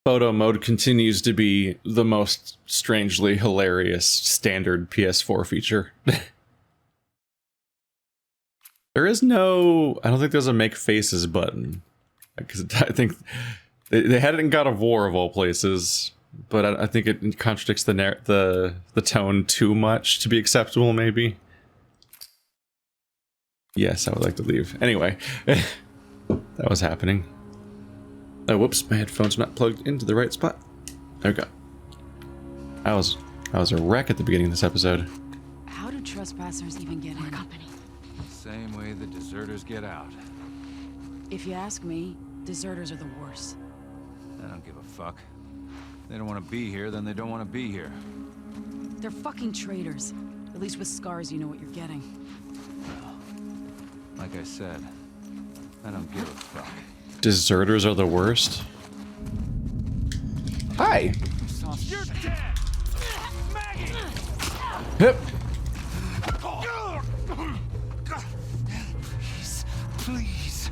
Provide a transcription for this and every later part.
Photo mode continues to be the most strangely hilarious standard PS4 feature. There is no... I don't think there's a make faces button. Because I think they had it in God of War of all places, but I think it contradicts the tone too much to be acceptable, maybe. Yes, I would like to leave. Anyway, that was happening. Oh, whoops, my headphones are not plugged into the right spot. There we go. I was a wreck at the beginning of this episode. How do trespassers even get in? Company. Same way the deserters get out. If you ask me, deserters are the worst. I don't give a fuck. They don't want to be here, then they don't want to be here. They're fucking traitors. At least with scars, you know what you're getting. Well, like I said, I don't give a fuck. Deserters are the worst? Hi! You're dead! Maggie! Hip! Please.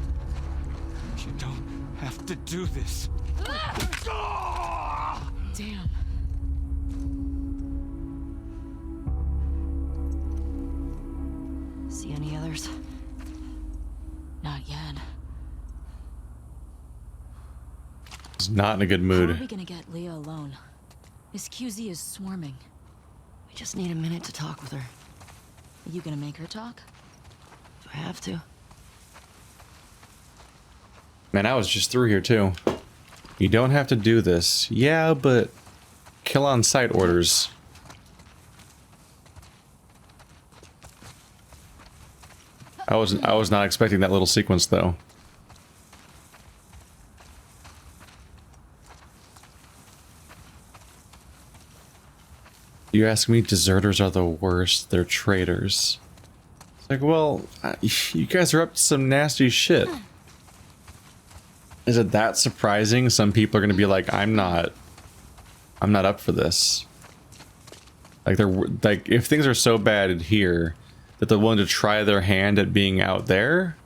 You don't have to do this. Damn. See any others? Not yet. He's not in a good How mood. are we gonna get Leah alone? Miss QZ is swarming. We just need a minute to talk with her. Are you gonna make her talk? Do I have to? Man, I was just through here too. You don't have to do this. Yeah, but kill on sight orders. I was not expecting that little sequence though. You ask me, deserters are the worst. They're traitors. It's like, well, you guys are up to some nasty shit. Is it that surprising? Some people are gonna be like, I'm not up for this. Like if things are so bad in here that they're willing to try their hand at being out there,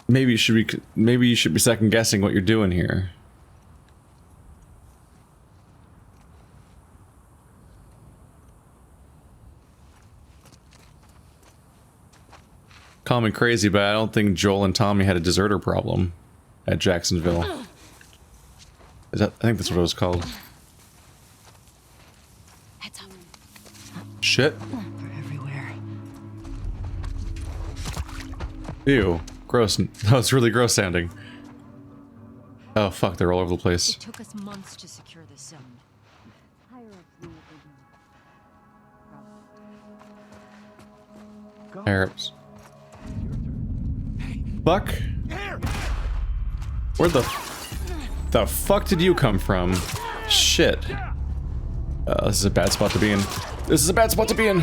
maybe you should be second guessing what you're doing here. Call me crazy, but I don't think Joel and Tommy had a deserter problem at Jacksonville. I think that's what it was called. Heads up. Shit. They're everywhere. Ew. Gross. That was really gross sounding. Oh fuck, they're all over the place. It took us months to secure this zone. Arabs. Fuck. Where the fuck did you come from? Shit. This is a bad spot to be in. This is a bad spot to be in.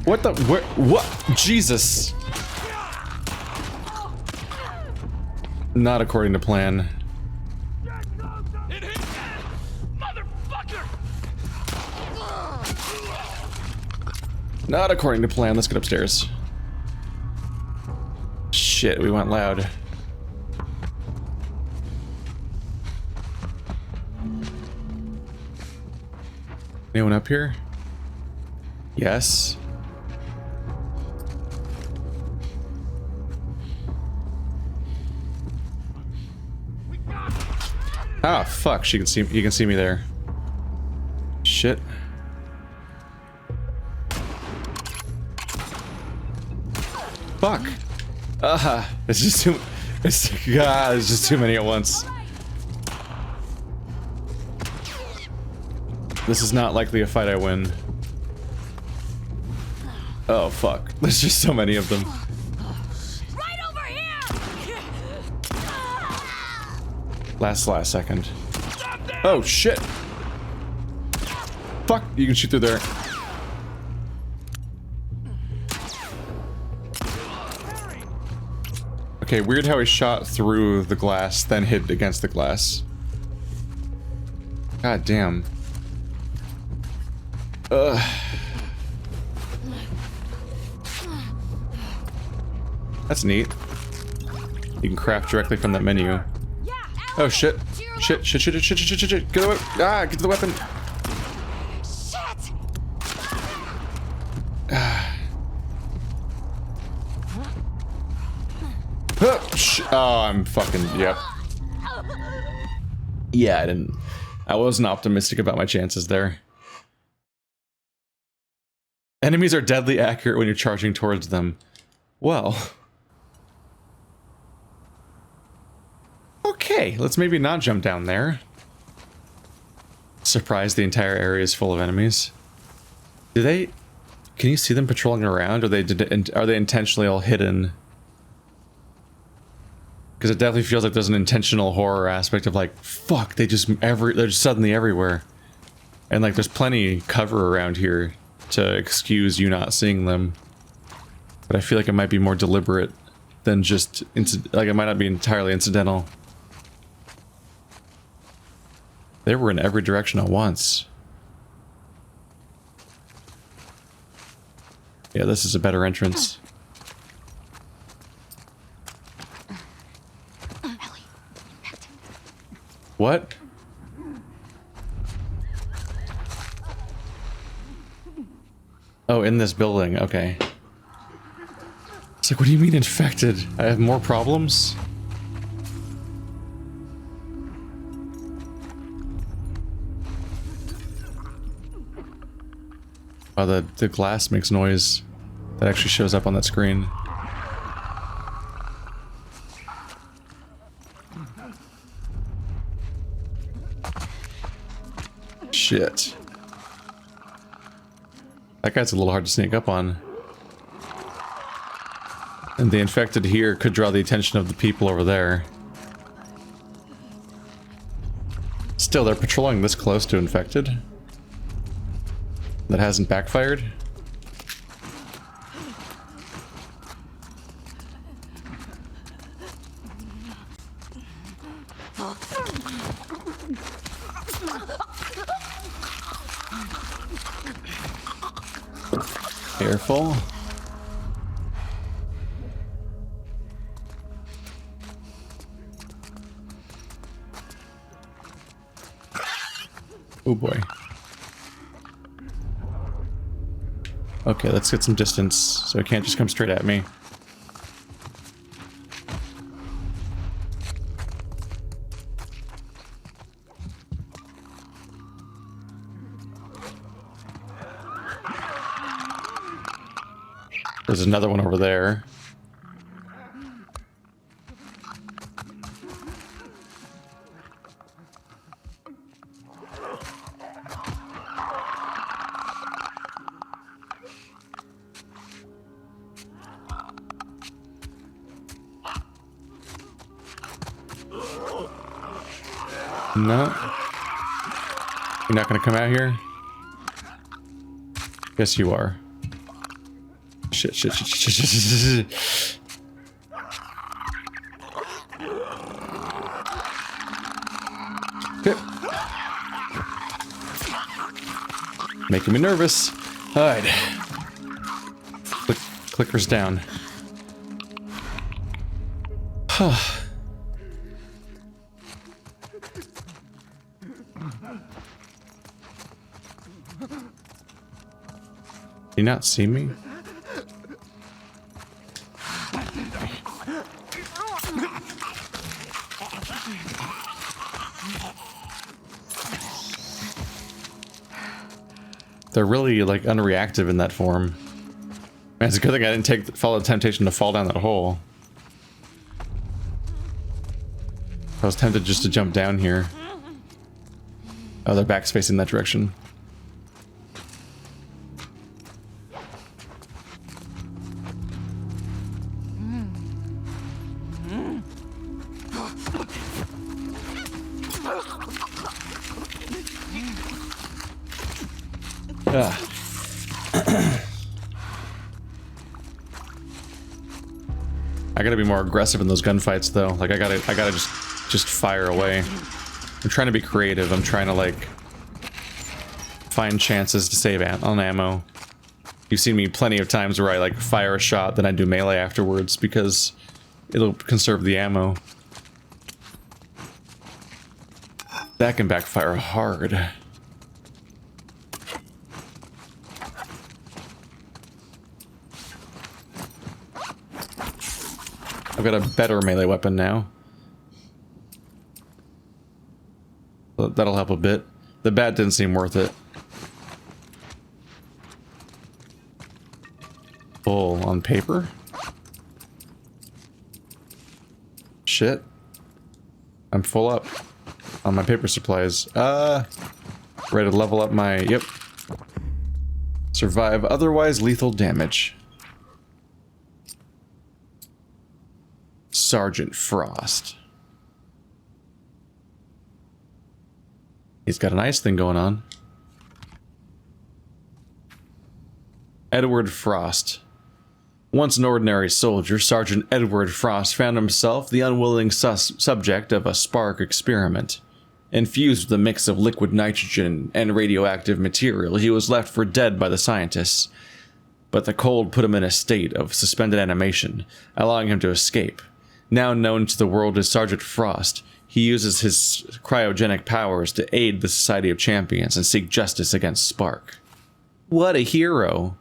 What the? Where? What? Jesus. Not according to plan. Not according to plan. Let's get upstairs. Shit, we went loud. Anyone up here? Yes. Ah, fuck. She can see. You can see me there. Shit. Fuck. It's just too. God, it's just too many at once. This is not likely a fight I win. Oh fuck. There's just so many of them. Right over here! Last second. Oh shit. Fuck, you can shoot through there. Okay, weird how he shot through the glass, then hit against the glass. God damn. Ugh. That's neat. You can craft directly from that menu. Yeah, Oh shit. Shit, shit, shit, shit, shit, shit, shit, shit. Get away. Ah, get to the weapon. Shit! Oh, I'm fucking, yep. Yeah, I wasn't optimistic about my chances there. Enemies are deadly accurate when you're charging towards them. Well. Okay, let's maybe not jump down there. Surprised the entire area is full of enemies. Can you see them patrolling around, or are they intentionally all hidden? Because it definitely feels like there's an intentional horror aspect of like, fuck, they're just suddenly everywhere. And like there's plenty cover around here to excuse you not seeing them. But I feel like it might be more deliberate than just, like it might not be entirely incidental. They were in every direction at once. Yeah, this is a better entrance. What? Oh, in this building, okay. It's like, what do you mean infected? I have more problems? Oh, the glass makes noise. That actually shows up on that screen. Shit. That guy's a little hard to sneak up on. And the infected here could draw the attention of the people over there. Still, they're patrolling this close to infected. That hasn't backfired. Careful. Oh boy. Okay, let's get some distance so it can't just come straight at me. There's another one over there. No. You're not gonna come out here? Yes, you are. Shit, shit, shit, shit, shit, shit, shit. Okay. Making me nervous. Hide. Clicker's down. Huh. You not see me? They're really like unreactive in that form. Man, it's a good thing I didn't follow the temptation to fall down that hole. I was tempted just to jump down here. Oh, their back's facing that direction. I gotta be more aggressive in those gunfights, though. Like I gotta just fire away. I'm trying to be creative. I'm trying to like find chances to save on ammo. You've seen me plenty of times where I like fire a shot, then I do melee afterwards because it'll conserve the ammo. That can backfire hard. I've got a better melee weapon now. That'll help a bit. The bat didn't seem worth it. Full on paper? Shit. I'm full up on my paper supplies. Ready to level up my... Yep. Survive otherwise lethal damage. Sergeant Frost. He's got an ice thing going on. Edward Frost. Once an ordinary soldier, Sergeant Edward Frost found himself the unwilling subject of a spark experiment. Infused with a mix of liquid nitrogen and radioactive material, he was left for dead by the scientists. But the cold put him in a state of suspended animation, allowing him to escape. Now known to the world as Sergeant Frost, he uses his cryogenic powers to aid the Society of Champions and seek justice against Spark. What a hero!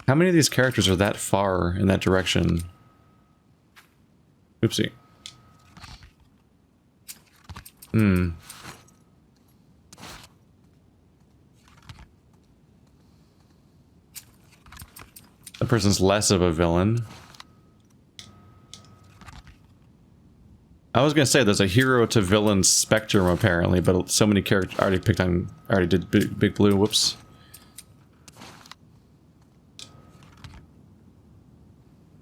How many of these characters are that far in that direction? Oopsie. That person's less of a villain. I was gonna say there's a hero to villain spectrum apparently, but so many characters already did Big Blue. Whoops.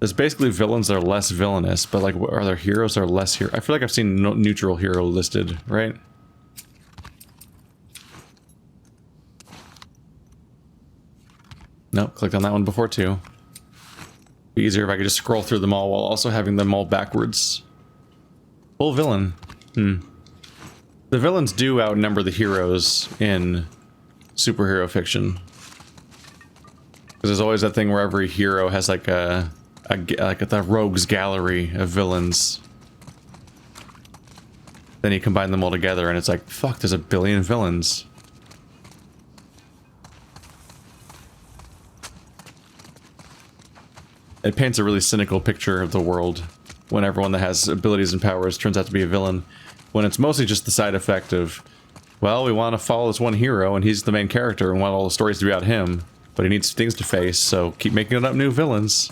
There's basically villains that are less villainous, but like, are there heroes that are less hero? I feel like I've seen no neutral hero listed, right? Nope, clicked on that one before too. Be easier if I could just scroll through them all while also having them all backwards. Full villain. The villains do outnumber the heroes in superhero fiction. Because there's always that thing where every hero has like the rogues gallery of villains. Then you combine them all together and it's like, fuck, there's a billion villains. It paints a really cynical picture of the world when everyone that has abilities and powers turns out to be a villain. When it's mostly just the side effect of, well, we want to follow this one hero and he's the main character and want all the stories to be about him, but he needs things to face, so keep making up new villains.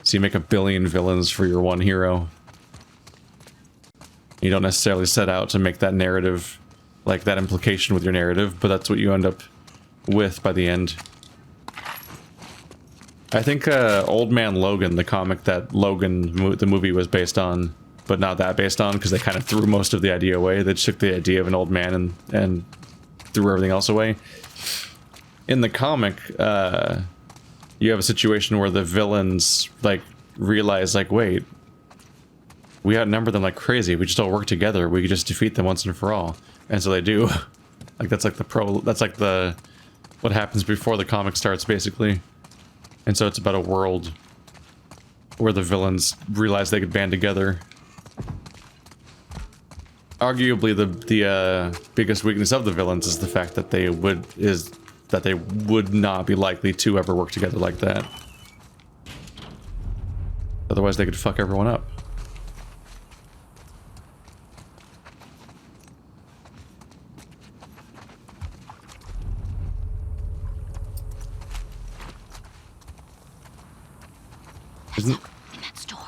So you make a billion villains for your one hero. You don't necessarily set out to make that narrative, like that implication with your narrative, but that's what you end up with by the end. I think Old Man Logan, the comic that Logan, the movie was based on, but not that based on, because they kind of threw most of the idea away. They took the idea of an old man and threw everything else away. In the comic, you have a situation where the villains, like, realize, like, wait, we outnumber them like crazy. We just all work together. We could just defeat them once and for all. And so they do. Like, that's like what happens before the comic starts, basically. And so it's about a world where the villains realize they could band together. Arguably, the biggest weakness of the villains is the fact that they would not be likely to ever work together like that. Otherwise, they could fuck everyone up. In that store.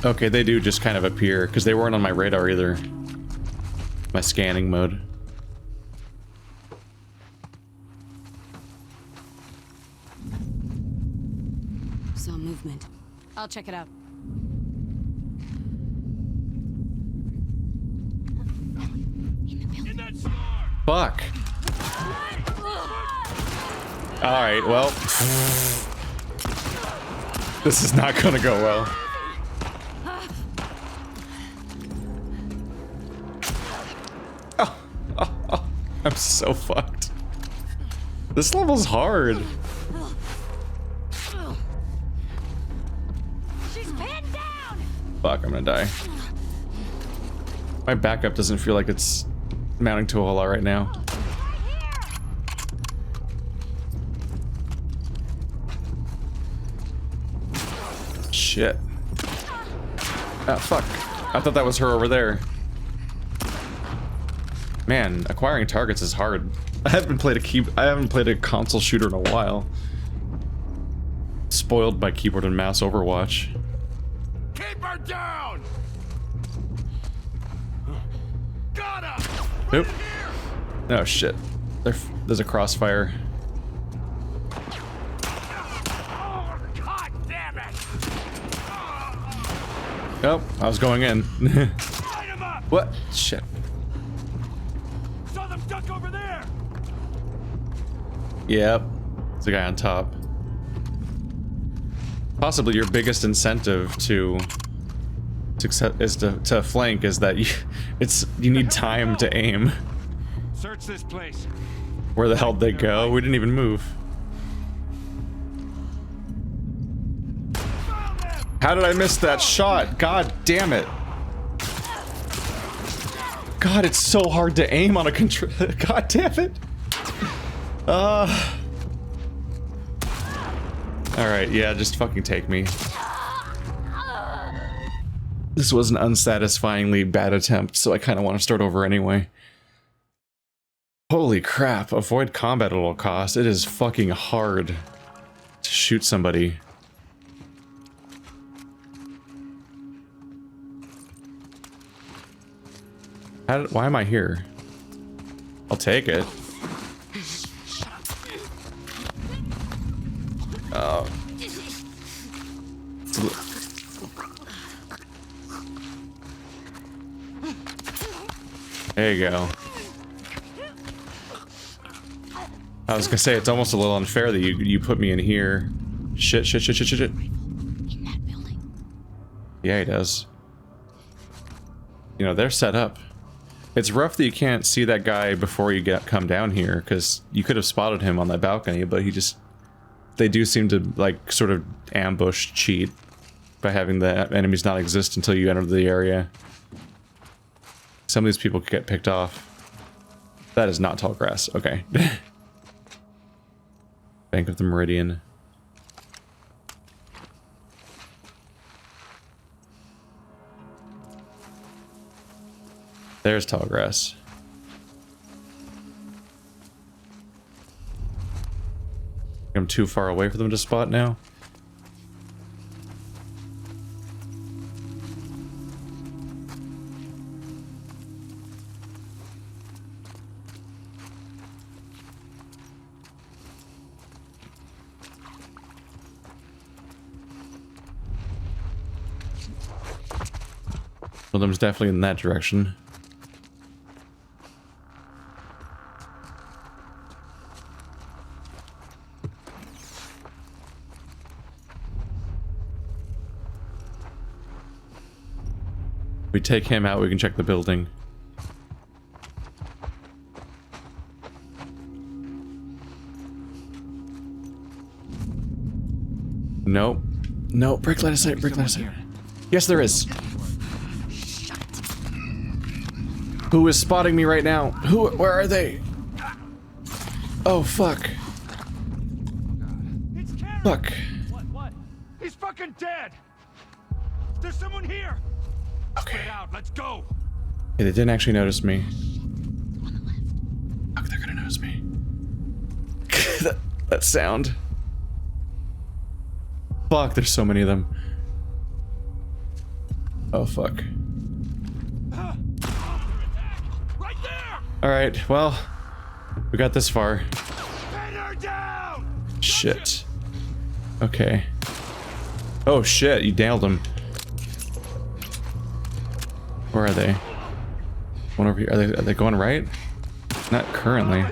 Okay, they do just kind of appear, because they weren't on my radar either. My scanning mode. Saw movement. I'll check it out. Fuck. Alright, well. This is not gonna go well. Oh, I'm so fucked. This level's hard. She's pinned down. Fuck, I'm gonna die. My backup doesn't feel like it's mounting to a whole lot right now. Shit. Ah, fuck. I thought that was her over there. Man, acquiring targets is hard. I haven't played a console shooter in a while. Spoiled by keyboard and mouse Overwatch. Keep her down! Got her! Oop. Oh shit. There's a crossfire. Oh, God damn it! Oh, I was going in. Light him up! What? Shit. Saw them duck over there! Yep. There's a guy on top. Possibly your biggest incentive to flank is that you need time to aim. Search this place. Where the hell did they go? We didn't even move. How did I miss that shot? God damn it. God, it's so hard to aim on a control. God damn it. Alright, yeah, just fucking take me. This was an unsatisfyingly bad attempt, so I kind of want to start over anyway. Holy crap, avoid combat at all costs. It is fucking hard to shoot somebody. Why am I here? I'll take it. Oh. There you go. I was gonna say, it's almost a little unfair that you put me in here. Shit. In that building. Yeah, he does. You know, they're set up. It's rough that you can't see that guy before you come down here, because you could have spotted him on that balcony, but they do seem to, like, sort of ambush cheat by having the enemies not exist until you enter the area. Some of these people could get picked off. That is not tall grass. Okay. Bank of the Meridian. There's tall grass. I'm too far away for them to spot now. One of them's definitely in that direction. We take him out, we can check the building. Nope. No, break line of sight, break line of sight. Yes, there is. Who is spotting me right now? Where are they? Oh, fuck. It's Karen. Fuck. What? He's fucking dead. There's someone here. Okay. Get out. Let's go. Okay, they didn't actually notice me. Fuck, they're gonna notice me. that sound. Fuck, there's so many of them. Oh, fuck. Right there. Alright, well, we got this far. Pin her down. Shit. Okay. Oh shit, you nailed him. Where are they? One over here. Are they going right? Not currently.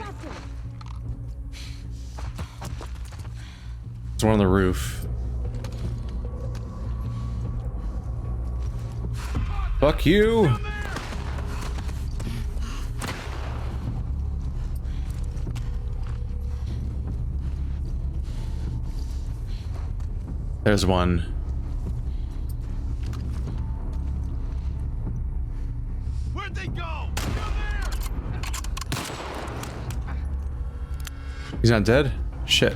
There's one on the roof. Fuck you! There's one. Where'd they go? Down there! He's not dead? Shit.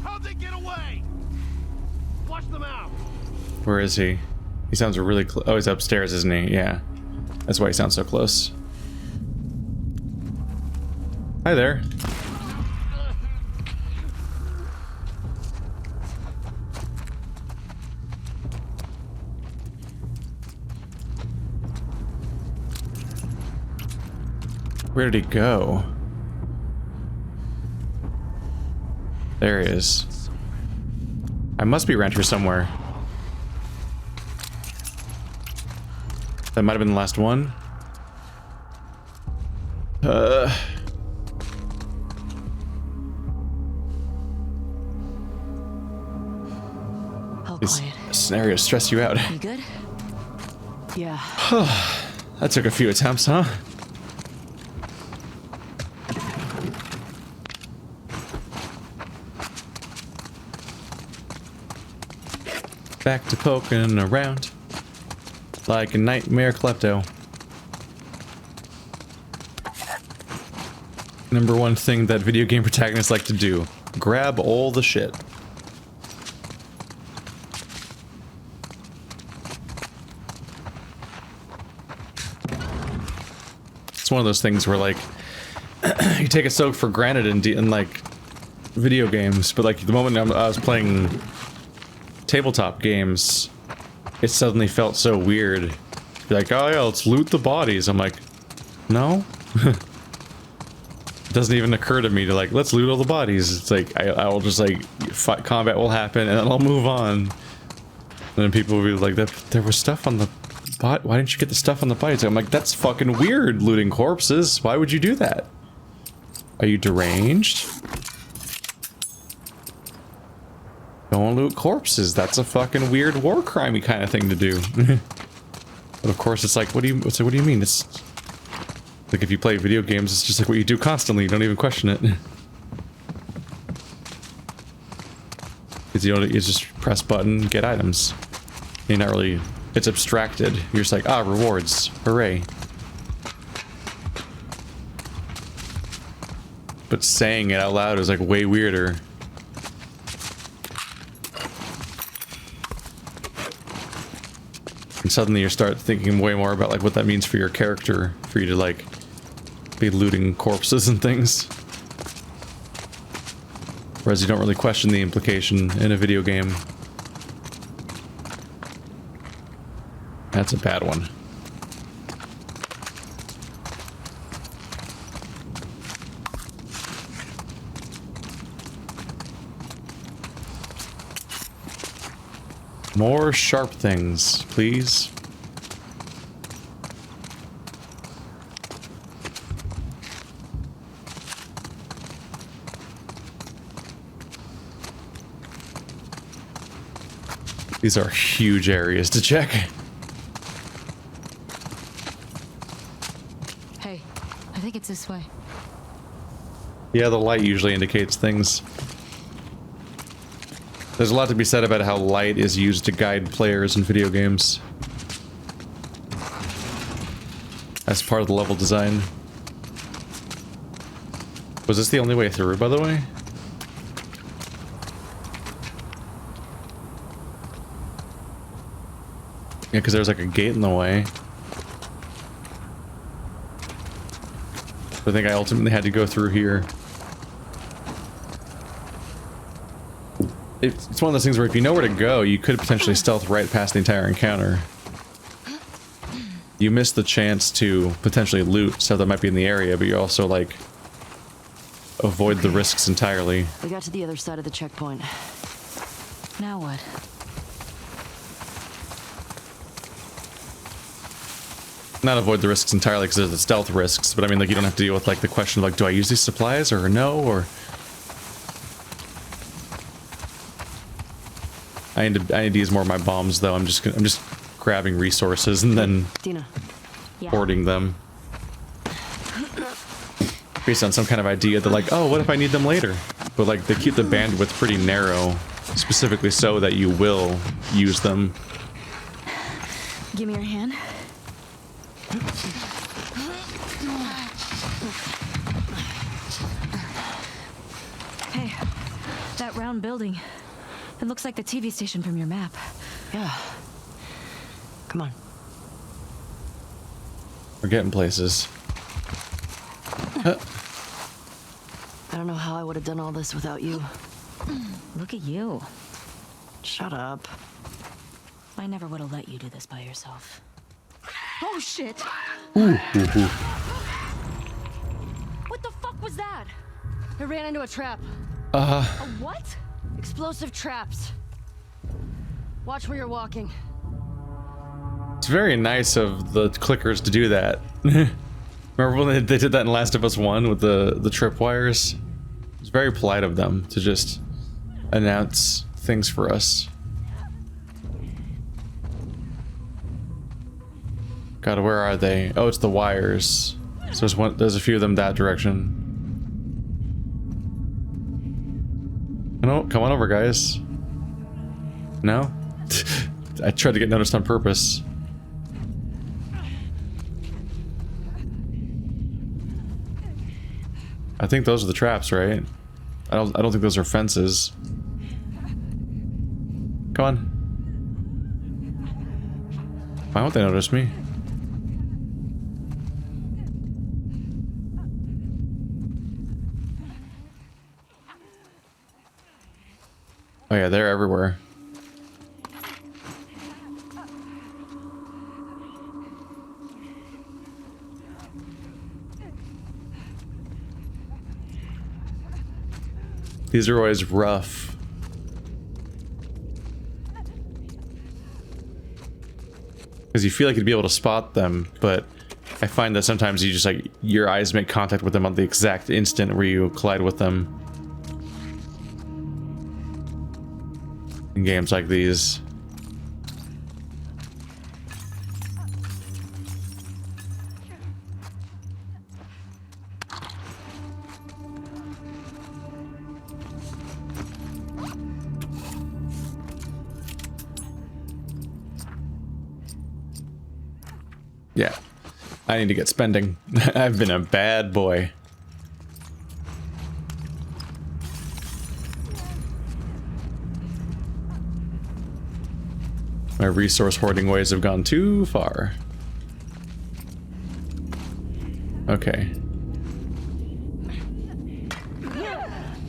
How'd they get away? Flush them out. Where is he? He sounds really close. Oh, he's upstairs, isn't he? Yeah. That's why he sounds so close. Hi there. Where did he go? There he is. I must be around here somewhere. That might have been the last one. All These quiet. scenarios stress you out. You good? Yeah. That took a few attempts, huh? Back to poking around like a nightmare klepto. Number one thing that video game protagonists like to do: grab all the shit. It's one of those things where, like, you take it so for granted in like video games, but like the moment I was playing tabletop games, it suddenly felt so weird. Be like, oh yeah, let's loot the bodies. I'm like, no. It doesn't even occur to me to like, let's loot all the bodies. It's like I will just like combat will happen and then I'll move on. And then people will be like, there was stuff on the bot. Why didn't you get the stuff on the bodies? I'm like, that's fucking weird, looting corpses. Why would you do that? Are you deranged? Don't loot corpses. That's a fucking weird war crimey kind of thing to do. But of course, it's like, what do you mean? It's like if you play video games, it's just like what you do constantly. You don't even question it. Because you just press button, get items. You're not really. It's abstracted. You're just like, ah, rewards, hooray. But saying it out loud is like way weirder. And suddenly you start thinking way more about like what that means for your character, for you to like be looting corpses and things. Whereas you don't really question the implication in a video game. That's a bad one. More sharp things, please. These are huge areas to check. Hey, I think it's this way. Yeah, the light usually indicates things. There's a lot to be said about how light is used to guide players in video games. As part of the level design. Was this the only way through, by the way? Yeah, because there's like a gate in the way. I think I ultimately had to go through here. It's one of those things where if you know where to go, you could potentially stealth right past the entire encounter. You miss the chance to potentially loot stuff that might be in the area, but you also, like, avoid the risks entirely. We got to the other side of the checkpoint. Now what? Not avoid the risks entirely because there's the stealth risks, but I mean, like, you don't have to deal with, like, the question of, like, do I use these supplies or no, or... need to use more of my bombs though. I'm just grabbing resources and then Dina. Yeah. hoarding them based on some kind of idea that like, oh, what if I need them later? But like they keep the bandwidth pretty narrow, specifically so that you will use them. Give me your hand. Hey, that round building. It looks like the TV station from your map. Yeah. Come on. We're getting places. I don't know how I would have done all this without you. Look at you. Shut up. I never would have let you do this by yourself. Oh, shit! Ooh. What the fuck was that? I ran into a trap. Uh, A what? Explosive traps. Watch where you're walking. it's very nice of the clickers to do that. Remember when they did that in Last of Us 1 with the tripwires? It's very polite of them to just announce things for us. God, where are they? Oh, it's the wires. So there's a few of them that direction. No, come on over, guys. No? I tried to get noticed on purpose. I think those are the traps, right? I don't think those are fences. Come on. Why won't they notice me? Oh yeah, they're everywhere. These are always rough. Because you feel like you'd be able to spot them, but I find that sometimes you just like, your eyes make contact with them on the exact instant where you collide with them. In games like these. Yeah, I need to get spending. I've been a bad boy. My resource hoarding ways have gone too far. Okay.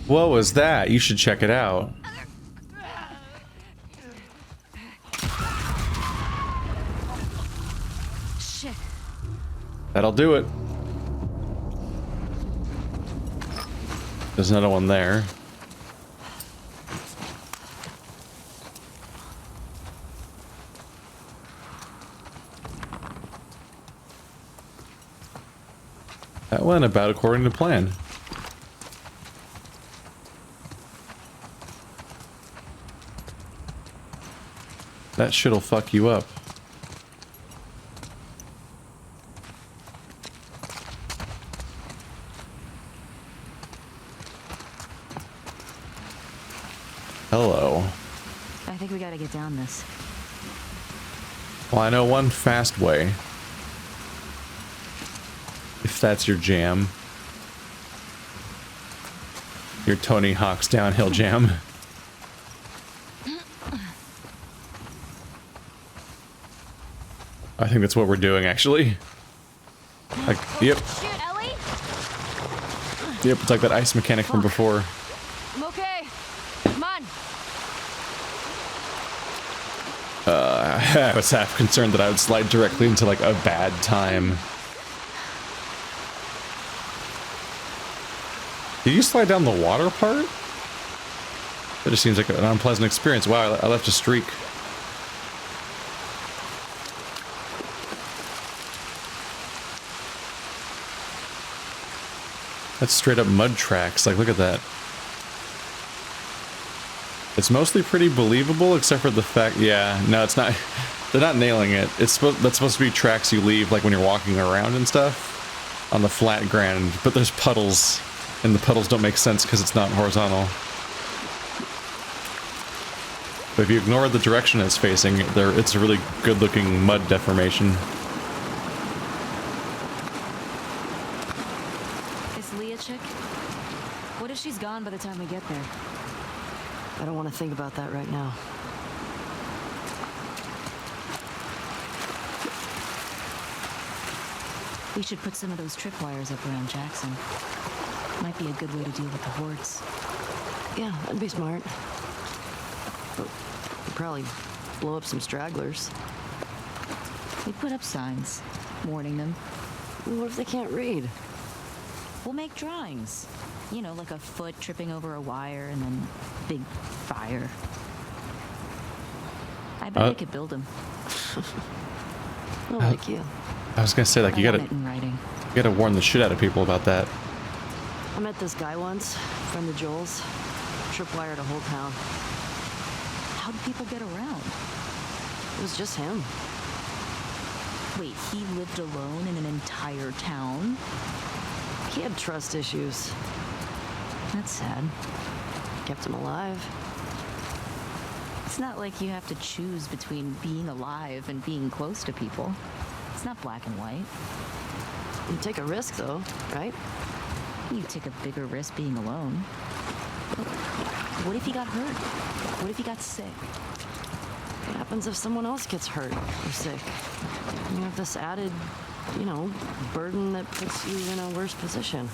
What was that? You should check it out. Shit. That'll do it. There's another one there. That went about according to plan. That shit'll fuck you up. Hello. I think we gotta get down this. Well, I know one fast way. If that's your jam. Your Tony Hawk's downhill jam. I think that's what we're doing, actually. Like, yep. Shoot, Ellie! Yep, it's like that ice mechanic from before. I'm okay. Come on. I was half concerned that I would slide directly into, like, a bad time. Did you slide down the water part? That just seems like an unpleasant experience. Wow, I left a streak. That's straight up mud tracks. Like, look at that. It's mostly pretty believable, except for the fact, yeah, no, it's not. They're not nailing it. That's supposed to be tracks you leave, like when you're walking around and stuff, on the flat ground. But there's puddles, and the puddles don't make sense because it's not horizontal. But if you ignore the direction it's facing, it's a really good-looking mud deformation. Is Lee a chick? What if she's gone by the time we get there? I don't want to think about that right now. We should put some of those tripwires up around Jackson. Might be a good way to deal with the hordes. Yeah, that'd be smart. But we'd probably blow up some stragglers. We put up signs, warning them. What if they can't read? We'll make drawings. You know, like a foot tripping over a wire and then big fire. I bet I could build them. I like you. I was gonna say, like, you gotta warn the shit out of people about that. I met this guy once, friend of Joel's. Tripwired a whole town. How'd people get around? It was just him. Wait, he lived alone in an entire town? He had trust issues. That's sad. Kept him alive. It's not like you have to choose between being alive and being close to people. It's not black and white. You take a risk, though, right? You take a bigger risk being alone. What if he got hurt? What if he got sick? What happens if someone else gets hurt or sick? You have this added, you know, burden that puts you in a worse position.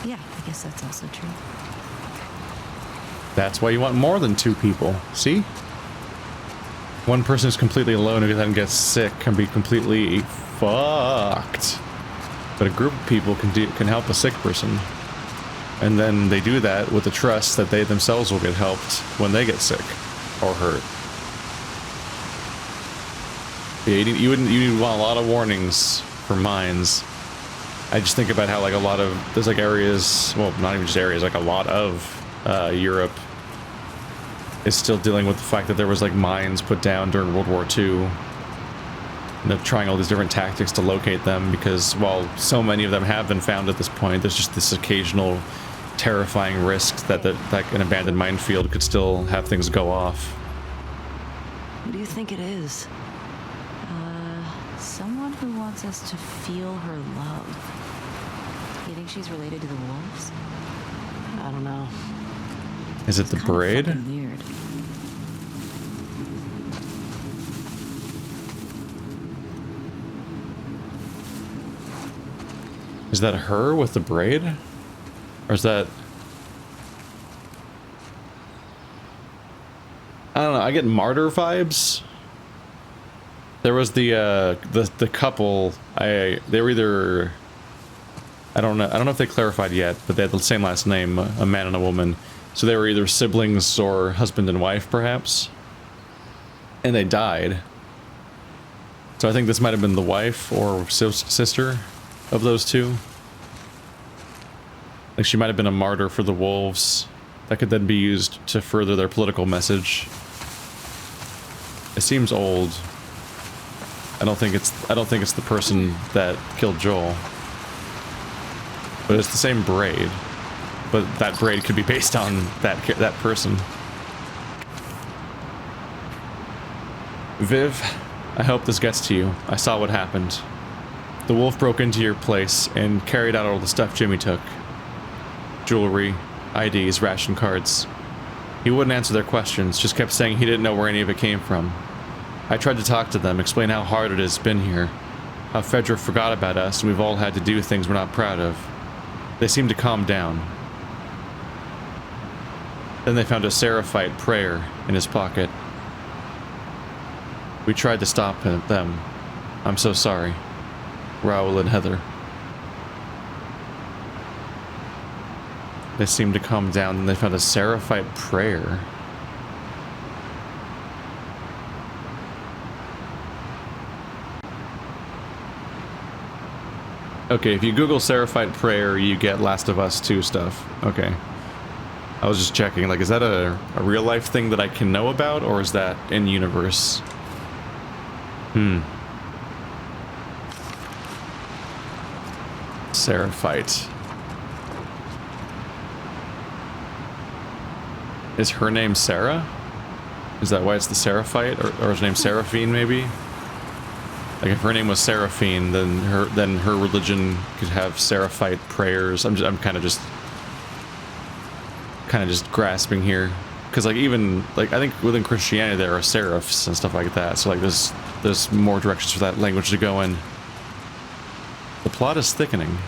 Yeah, I guess that's also true. That's why you want more than 2 people. See? One person is completely alone who then gets sick can be completely fucked. But a group of people can help a sick person. And then they do that with the trust that they themselves will get helped when they get sick or hurt. Yeah, you would want a lot of warnings for mines. I just think about how, like, there's like areas, well, not even just areas, like a lot of Europe is still dealing with the fact that there was like mines put down during World War II. And they're trying all these different tactics to locate them because while so many of them have been found at this point, there's just this occasional terrifying risk that an abandoned minefield could still have things go off. What do you think it is? Someone who wants us to feel her love. You think she's related to the wolves? I don't know. Is it the braid? Kind of fucking weird. Is that her with the braid? Or is that... I don't know, I get martyr vibes. There was the couple, they were either... I don't know if they clarified yet, but they had the same last name, a man and a woman. So they were either siblings or husband and wife, perhaps. And they died. So I think this might have been the wife or sister of those two. Like, she might have been a martyr for the wolves that could then be used to further their political message. It seems old. I don't think it's the person that killed Joel. But it's the same braid. But that braid could be based on that person. Viv, I hope this gets to you. I saw what happened. The wolf broke into your place and carried out all the stuff Jimmy took. Jewelry, IDs, ration cards. He wouldn't answer their questions, just kept saying he didn't know where any of it came from. I tried to talk to them, explain how hard it has been here. How Fedra forgot about us and we've all had to do things we're not proud of. They seemed to calm down. Then they found a seraphite prayer in his pocket. We tried to stop them. I'm so sorry. Raoul and Heather. They seemed to calm down, and they found a seraphite prayer. Okay, if you Google seraphite prayer, you get Last of Us 2 stuff. Okay. I was just checking, like, is that a real life thing that I can know about, or is that in universe? Seraphite. Is her name Sarah? Is that why it's the Seraphite? Or is her name Seraphine, maybe? Like, if her name was Seraphine, then her religion could have Seraphite prayers. I'm kind of just grasping here, because like even like I think within Christianity there are seraphs and stuff like that. So like there's more directions for that language to go in. The plot is thickening.